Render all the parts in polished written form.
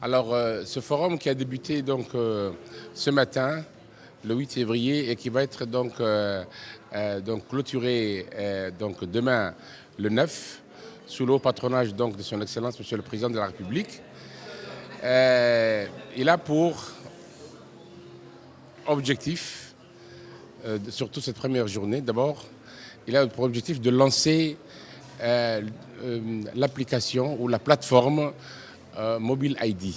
Alors, ce forum qui a débuté donc ce matin, le 8 février, et qui va être donc clôturé donc demain, le 9, sous le haut patronage donc de son Excellence Monsieur le Président de la République. Il a pour objectif, surtout cette première journée, d'abord, il a pour objectif de lancer l'application ou la plateforme Mobile ID.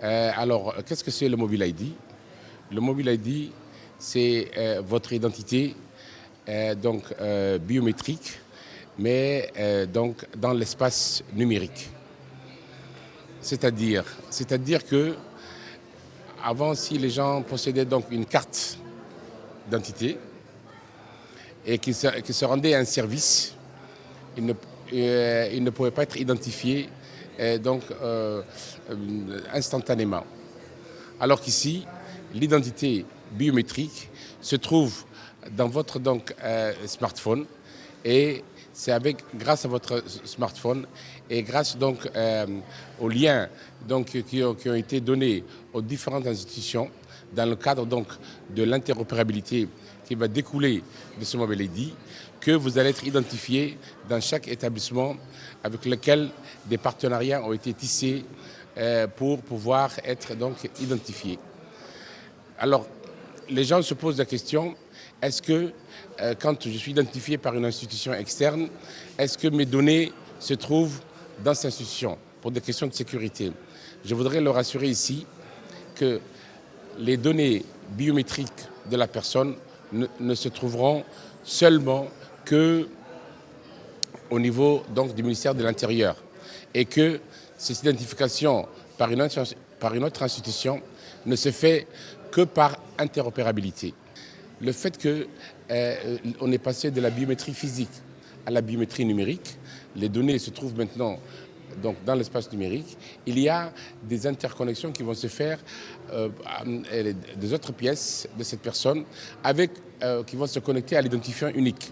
Alors, qu'est-ce que c'est le Mobile ID? Le Mobile ID, c'est votre identité biométrique, mais donc dans l'espace numérique. C'est-à-dire que avant, si les gens possédaient donc une carte d'identité et qu'ils se rendaient à un service, ils ne pouvaient pas être identifiés instantanément. Alors qu'ici, l'identité biométrique se trouve dans votre smartphone, et c'est grâce à votre smartphone et grâce aux liens qui ont été donnés aux différentes institutions dans le cadre de l'interopérabilité qui va découler de ce Mobile ID, que vous allez être identifié dans chaque établissement avec lequel des partenariats ont été tissés pour pouvoir être identifiés. Alors, les gens se posent la question, est-ce que quand je suis identifié par une institution externe, est-ce que mes données se trouvent dans cette institution pour des questions de sécurité? Je voudrais leur assurer ici que les données biométriques de la personne ne se trouveront seulement qu'au niveau du ministère de l'Intérieur, et que cette identification par une autre institution ne se fait que par interopérabilité. Le fait qu'on est passé de la biométrie physique à la biométrie numérique, les données se trouvent maintenant dans l'espace numérique, il y a des interconnexions qui vont se faire des autres pièces de cette personne qui vont se connecter à l'identifiant unique,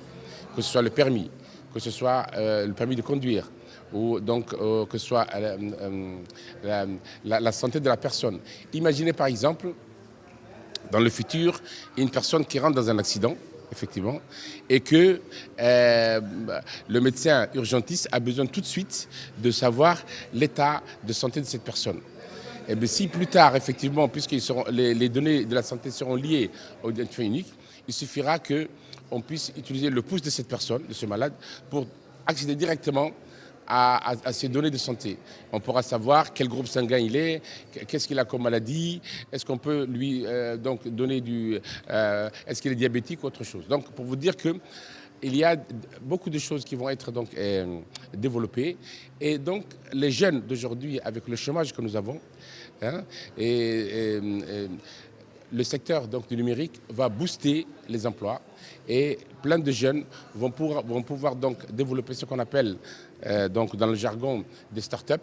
que ce soit le permis, que ce soit le permis de conduire, ou que ce soit la santé de la personne. Imaginez par exemple, dans le futur, une personne qui rentre dans un accident, effectivement, et que le médecin urgentiste a besoin tout de suite de savoir l'état de santé de cette personne. Et bien, si plus tard, effectivement, puisque les données de la santé seront liées au identifiant unique, il suffira qu'on puisse utiliser le pouce de cette personne, de ce malade, pour accéder directement à ces données de santé. On pourra savoir quel groupe sanguin il est, qu'est-ce qu'il a comme maladie, est-ce qu'on peut lui donner est-ce qu'il est diabétique ou autre chose. Donc, pour vous dire qu'il y a beaucoup de choses qui vont être développées. Et donc, les jeunes d'aujourd'hui, avec le chômage que nous avons, le secteur du numérique va booster les emplois, et plein de jeunes vont pouvoir développer ce qu'on appelle dans le jargon des startups,